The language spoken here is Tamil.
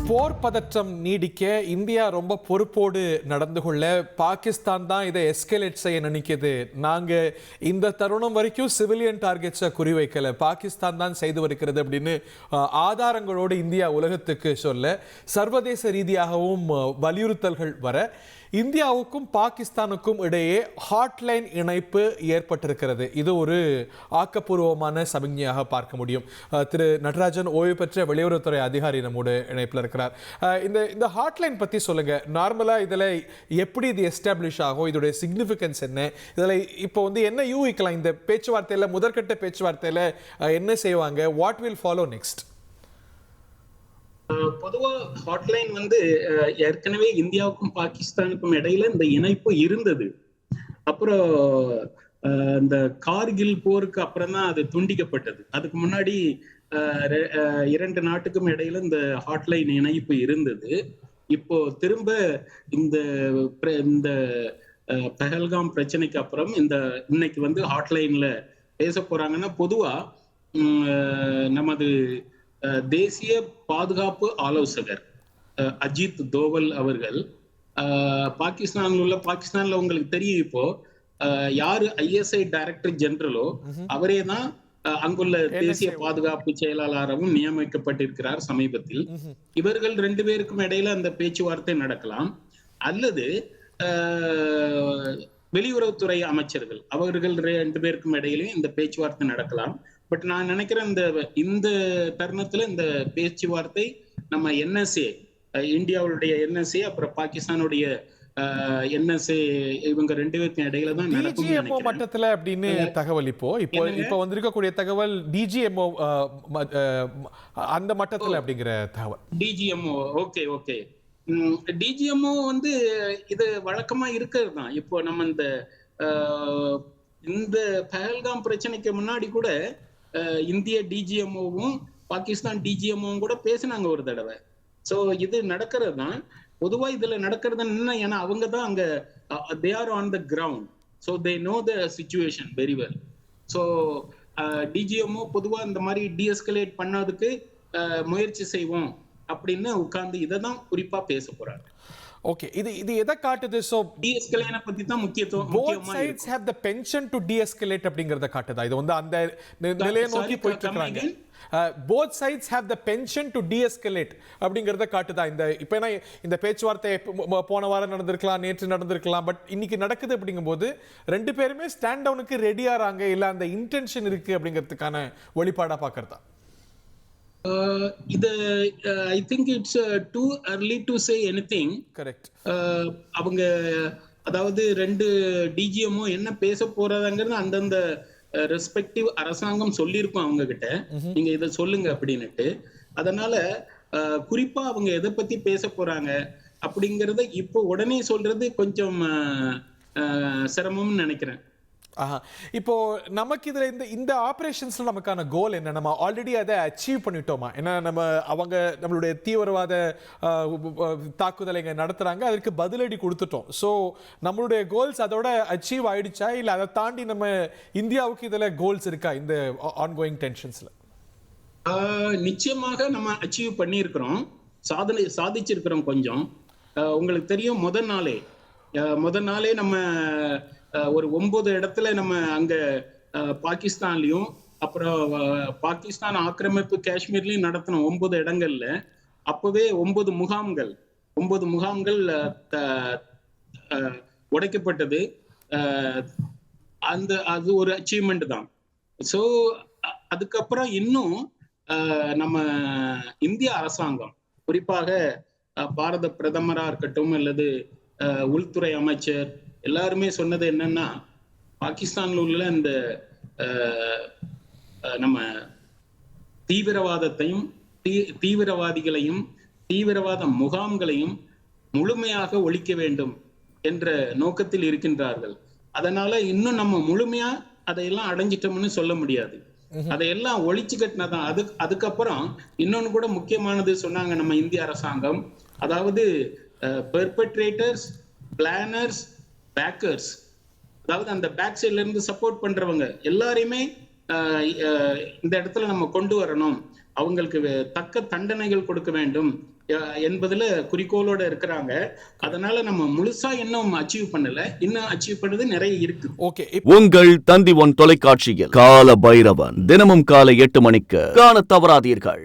போர் பதற்றம் நீடிக்க இந்தியா ரொம்ப பொறுப்போடு நடந்து கொள்ள பாகிஸ்தான் தான் இதை எஸ்கலேட் செய்ய நினைக்குது. நாங்க இந்த தருணம் வரைக்கும் சிவிலியன் டார்கெட்ஸை குறிவைக்கல, பாகிஸ்தான் தான் செய்து வருகிறது அப்படின்னு ஆதாரங்களோடு இந்தியா உலகத்துக்கு சொல்ல, சர்வதேச ரீதியாகவும் வலியுறுத்தல்கள் வர இந்தியாவுக்கும் பாகிஸ்தானுக்கும் இடையே ஹாட்லைன் இணைப்பு ஏற்பட்டிருக்கிறது. இது ஒரு ஆக்கப்பூர்வமான சமிக்ஞையாக பார்க்க முடியும். திரு நடராஜன் ஓய்வு பெற்ற வெளியுறவுத்துறை அதிகாரி நம்மோடு இணைப்பில் இருக்கிறார். இந்த ஹாட்லைன் பற்றி சொல்லுங்க. நார்மலா இதில் எப்படி இது எஸ்டாப்ளிஷ் ஆகும், இதோடைய சிக்னிஃபிகன்ஸ் என்ன, இதில் இப்போ என்ன யூகிக்கலாம், இந்த பேச்சுவார்த்தையில் முதற்கட்ட பேச்சுவார்த்தையில் என்ன செய்வாங்க, வாட் வில் ஃபாலோ நெக்ஸ்ட்? பொதுவா ஹாட்லைன் ஏற்கனவே இந்தியாவுக்கும் பாகிஸ்தானுக்கும் இடையில இந்த இணைப்பு இருந்தது. அப்புறம் இந்த கார்கில் போருக்கு அப்புறம் தான் அது துண்டிக்கப்பட்டது. அதுக்கு முன்னாடி இரண்டு நாட்டுக்கும் இடையில இந்த ஹாட்லைன் இணைப்பு இருந்தது. இப்போ திரும்ப இந்த பஹல்காம் பிரச்சனைக்கு அப்புறம் இன்னைக்கு ஹாட்லைன்ல பேச போறாங்கன்னா, பொதுவா நமது தேசிய பாதுகாப்பு ஆலோசகர் அஜித் தோவல் அவர்கள் பாகிஸ்தான்ல உங்களுக்கு தெரியும், இப்போ யாரு ISI டைரக்டர் ஜெனரலோ அவரே தான் அங்குள்ள தேசிய பாதுகாப்பு செயலாளராகவும் நியமிக்கப்பட்டிருக்கிறார் சமீபத்தில். இவர்கள் ரெண்டு பேருக்கும் இடையில அந்த பேச்சுவார்த்தை நடக்கலாம், அல்லது வெளியுறவுத்துறை அமைச்சர்கள் அவர்கள் ரெண்டு பேருக்கும் இடையிலும் இந்த பேச்சுவார்த்தை நடக்கலாம். பட் நான் நினைக்கிறேன் இந்த தருணத்துல இந்த பேச்சுவார்த்தை நம்ம NSA, இந்தியாவுடைய NSA அப்புறம் பாகிஸ்தானுடைய NSA, இவங்க ரெண்டு பேருக்கும் இடையில தான் நடக்கும் மட்டத்துல அப்படின்னு தகவல். இப்போ வந்திருக்கக்கூடிய தகவல் DGMO அந்த மட்டத்துல அப்படிங்கிற தகவல். DGMO okay. DGMO இது வழக்கமா இருக்கிறது தான். இப்போ நம்ம இந்த பஹல்காம் பிரச்சனைக்கு முன்னாடி கூட இந்திய DGMOவும் பாகிஸ்தான் DGMOவும் கூட பேசினாங்க ஒரு தடவை. சோ இது நடக்கிறது தான். பொதுவா இதுல நடக்கிறது என்ன, ஏன்னா அவங்க தான் அங்க they are on the ground, so they know the situation very well. so DGMO பொதுவா இந்த மாதிரி டீஎஸ்கலேட் பண்ணதுக்கு முயற்சி செய்வோம் அப்படின்னு உட்கார்ந்து இதை தான் குறிப்பா பேச போறாங்க. ஓகே, இது எதை காட்டுது? சோ டீஎஸ்கலேஷனை பத்தி தான் முக்கியத்துவம். both sides have the penchant to de-escalate அப்படிங்கறத காட்டுதா? இது அந்த நிலையை நோக்கி போயிட்டு இருக்காங்க. both sides have the penchant to de-escalate அப்படிங்கறத காட்டுதா? இப்போ இந்த பேச்சுவார்த்தை போன வாரம் நடந்திருக்கலாம், நேற்று நடந்திருக்கலாம், பட் இன்னைக்கு நடக்குது அப்படிங்கும்போது ரெண்டு பேருமே ஸ்டாண்ட் டவுனுக்கு ரெடியாறாங்க, இல்ல அந்த இன்டென்ஷன் இருக்கு அப்படிங்கிறதுக்கான வெளிப்பாடா பாக்குறதா? I think it's too early to say anything. Correct. அவங்க அதாவது ரெண்டு DGMO என்ன பேச போறாங்கிறது அந்தந்த ரெஸ்பெக்டிவ் அரசாங்கம் சொல்லியிருக்கும் அவங்க கிட்ட, நீங்க இதை சொல்லுங்க அப்படின்னுட்டு. அதனால குறிப்பா அவங்க எதை பத்தி பேச போறாங்க அப்படிங்கறத இப்போ உடனே சொல்றது கொஞ்சம் சிரமம்னு நினைக்கிறேன். இப்போ நமக்கு இதுல இந்த ஆபரேஷன்ஸ்ல நமக்கான கோல் என்ன? நம்ம ஆல்ரெடி அதை அச்சீவ் பண்ணிட்டோமா? ஏன்னா நம்மளுடைய தீவிரவாத தாக்குதலை இங்க நடத்துறாங்க, அதற்கு பதிலடி கொடுத்துட்டோம். ஸோ நம்மளுடைய கோல்ஸ் அதோட அச்சீவ் ஆயிடுச்சா, இல்ல அதை தாண்டி நம்ம இந்தியாவுக்கு இதுல கோல்ஸ் இருக்கா இந்த ஆன்கோயிங் டென்ஷன்ஸ்ல? நிச்சயமாக நம்ம அச்சீவ் பண்ணியிருக்கிறோம், சாதிச்சிருக்கிறோம். கொஞ்சம் உங்களுக்கு தெரியும், முதல் நாளே நம்ம ஒரு 9 இடத்துல நம்ம அங்க பாகிஸ்தான்லயும் அப்புறம் பாகிஸ்தான் ஆக்கிரமிப்பு காஷ்மீர்லயும் நடத்தணும் 9 இடங்கள்ல. அப்பவே 9 முகாம்கள் உடைக்கப்பட்டது. அது ஒரு அச்சீவ்மெண்ட் தான். ஸோ அதுக்கப்புறம் இன்னும் நம்ம இந்திய அரசாங்கம், குறிப்பாக பாரத பிரதமரா இருக்கட்டும் அல்லது உள்துறை அமைச்சர் எல்லாருமே சொன்னது என்னன்னா, பாகிஸ்தான்ல உள்ள இந்த நம்ம தீவிரவாதத்தையும் தீவிரவாதிகளையும் தீவிரவாத முகாம்களையும் முழுமையாக ஒழிக்க வேண்டும் என்ற நோக்கத்தில் இருக்கின்றார்கள். அதனால இன்னும் நம்ம முழுமையா அதையெல்லாம் அடைஞ்சிட்டோம்னு சொல்ல முடியாது. அதையெல்லாம் ஒழிச்சு கட்டினதான். அதுக்கப்புறம் இன்னொன்னு கூட முக்கியமானது சொன்னாங்க நம்ம இந்திய அரசாங்கம், அதாவது பெர்பெட்ரேட்டர்ஸ், பிளானர்ஸ், பேக்கர்ஸ், அதாவது அந்த பேக் சைட்ல இருந்து சப்போர்ட் பண்றவங்க எல்லாரையுமே இந்த இடத்துல நம்ம கொண்டு வரணும், அவங்களுக்கு தக்க தண்டனைகள் கொடுக்க வேண்டும் என்பதுல குறிக்கோளோட இருக்கிறாங்க. அதனால நம்ம முழுசா இன்னும் அச்சீவ் பண்ணல, இன்னும் அச்சீவ் பண்ணது நிறைய இருக்கு. ஓகே. உங்கள் தந்தி ஒன் தொலைக்காட்சியில் கால பைரவன் தினமும் காலை 8 மணிக்கு காண தவறாதீர்கள்.